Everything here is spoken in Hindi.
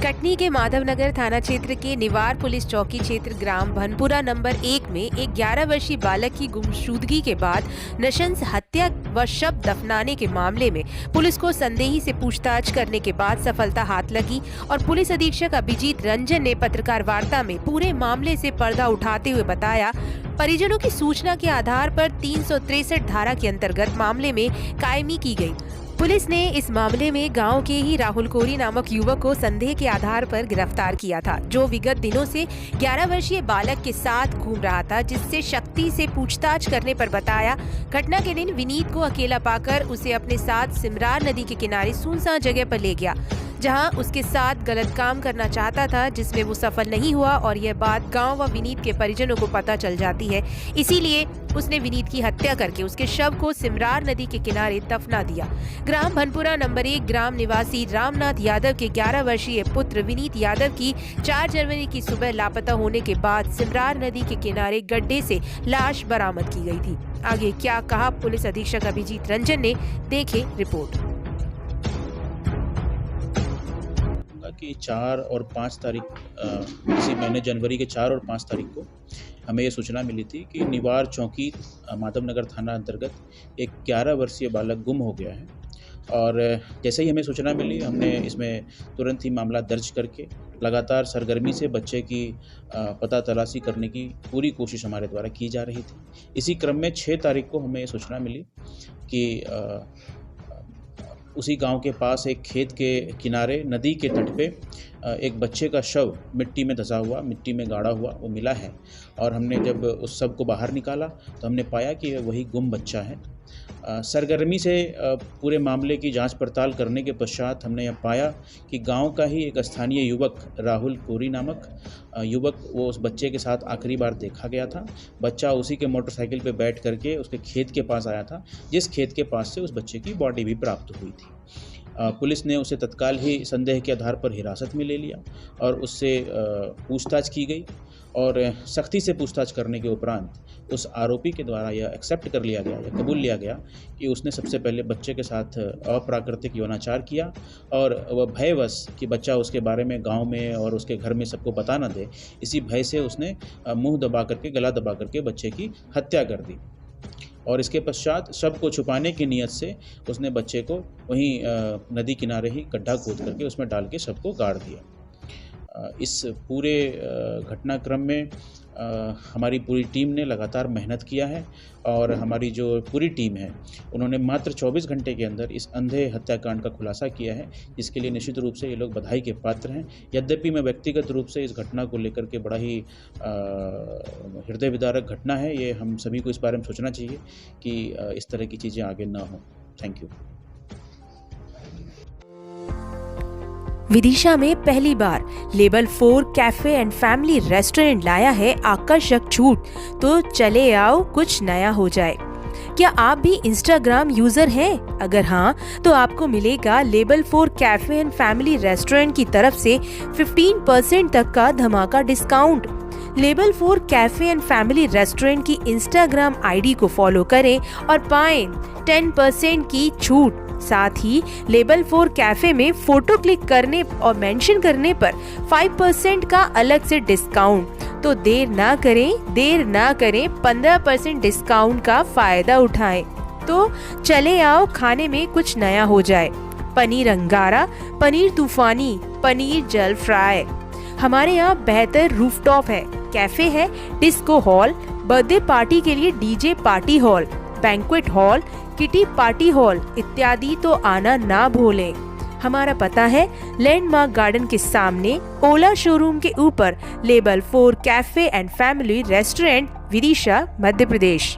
कटनी के माधवनगर थाना क्षेत्र के निवार पुलिस चौकी क्षेत्र ग्राम भनपुरा नंबर 1 में एक 11 वर्षीय बालक की गुमशुदगी के बाद नृशंस हत्या व शव दफनाने के मामले में पुलिस को संदेही से पूछताछ करने के बाद सफलता हाथ लगी और पुलिस अधीक्षक अभिजीत रंजन ने पत्रकार वार्ता में पूरे मामले से पर्दा उठाते हुए बताया, परिजनों की सूचना के आधार पर 363 धारा के अंतर्गत मामले में कायमी की गई। पुलिस ने इस मामले में गांव के ही राहुल कोरी नामक युवक को संदेह के आधार पर गिरफ्तार किया था, जो विगत दिनों से 11 वर्षीय बालक के साथ घूम रहा था, जिससे शक्ति से पूछताछ करने पर बताया, घटना के दिन विनीत को अकेला पाकर उसे अपने साथ सिमरार नदी के किनारे सुनसान जगह पर ले गया, जहां उसके साथ गलत काम करना चाहता था, जिसमें वो सफल नहीं हुआ और यह बात गांव व विनीत के परिजनों को पता चल जाती है। इसीलिए उसने विनीत की हत्या करके उसके शव को सिमरार नदी के किनारे दफना दिया। ग्राम भनपुरा नंबर 1 ग्राम निवासी रामनाथ यादव के 11 वर्षीय पुत्र विनीत यादव की 4 जनवरी की सुबह लापता होने के बाद सिमरार नदी के किनारे गड्ढे से लाश बरामद की गई थी। आगे क्या कहा पुलिस अधीक्षक अभिजीत रंजन ने, देखे रिपोर्ट। कि 4 और 5 तारीख इसी महीने जनवरी के 4 और 5 तारीख को हमें ये सूचना मिली थी कि निवार चौकी माधवनगर थाना अंतर्गत एक 11 वर्षीय बालक गुम हो गया है। और जैसे ही हमें सूचना मिली, हमने इसमें तुरंत ही मामला दर्ज करके लगातार सरगर्मी से बच्चे की पता तलाशी करने की पूरी कोशिश हमारे द्वारा की जा रही थी। इसी क्रम में 6 तारीख को हमें ये सूचना मिली कि उसी गांव के पास एक खेत के किनारे नदी के तट पे एक बच्चे का शव मिट्टी में धंसा हुआ, मिट्टी में गाड़ा हुआ वो मिला है। और हमने जब उस शव को बाहर निकाला तो हमने पाया कि वही गुम बच्चा है। सरगर्मी से पूरे मामले की जांच पड़ताल करने के पश्चात हमने यह पाया कि गांव का ही एक स्थानीय युवक राहुल कोरी नामक युवक, वो उस बच्चे के साथ आखिरी बार देखा गया था। बच्चा उसी के मोटरसाइकिल पे बैठ करके उसके खेत के पास आया था, जिस खेत के पास से उस बच्चे की बॉडी भी प्राप्त हुई थी। पुलिस ने उसे तत्काल ही संदेह के आधार पर हिरासत में ले लिया और उससे पूछताछ की गई और सख्ती से पूछताछ करने के उपरांत उस आरोपी के द्वारा यह एक्सेप्ट कर लिया गया या कबूल लिया गया कि उसने सबसे पहले बच्चे के साथ अप्राकृतिक यौनाचार किया और वह भयवश कि बच्चा उसके बारे में गांव में और उसके घर में सबको बता न दे, इसी भय से उसने मुंह दबा करके, गला दबा करके बच्चे की हत्या कर दी। और इसके पश्चात शव को छुपाने की नीयत से उसने बच्चे को वहीं नदी किनारे ही गड्ढा खोद करके उसमें डाल के शव को गाड़ दिया। इस पूरे घटनाक्रम में हमारी पूरी टीम ने लगातार मेहनत किया है और हमारी जो पूरी टीम है उन्होंने मात्र 24 घंटे के अंदर इस अंधे हत्याकांड का खुलासा किया है, जिसके लिए निश्चित रूप से ये लोग बधाई के पात्र हैं। यद्यपि मैं व्यक्तिगत रूप से इस घटना को लेकर के बड़ा ही हृदय विदारक घटना है, ये हम सभी को इस बारे में सोचना चाहिए कि इस तरह की चीज़ें आगे ना हो। Thank you. विदिशा में पहली बार level 4 cafe and family restaurant लाया है आकर्षक छूट, तो चले आओ कुछ नया हो जाए। क्या आप भी इंस्टाग्राम यूजर हैं? अगर हाँ, तो आपको मिलेगा level 4 cafe and family restaurant की तरफ से 15% तक का धमाका discount. Level 4 cafe and family restaurant की इंस्टाग्राम आईडी को फॉलो करें और पाएं 10% की छूट। साथ ही लेवल 4 कैफे में फोटो क्लिक करने और मेंशन करने पर 5% का अलग से डिस्काउंट। तो देर ना करें 15% डिस्काउंट का फायदा उठाएं। तो चले आओ, खाने में कुछ नया हो जाए। पनीर अंगारा, पनीर तूफानी, पनीर जल फ्राई। हमारे यहाँ बेहतर रूफटॉप है, कैफे है, डिस्को हॉल, बर्थडे पार्टी के लिए DJ party hall, banquet hall, kitty party hall इत्यादि, तो आना ना भूलें। हमारा पता है लैंडमार्क गार्डन के सामने, ओला शोरूम के ऊपर, level 4 cafe and family restaurant, Vidisha, Madhya Pradesh.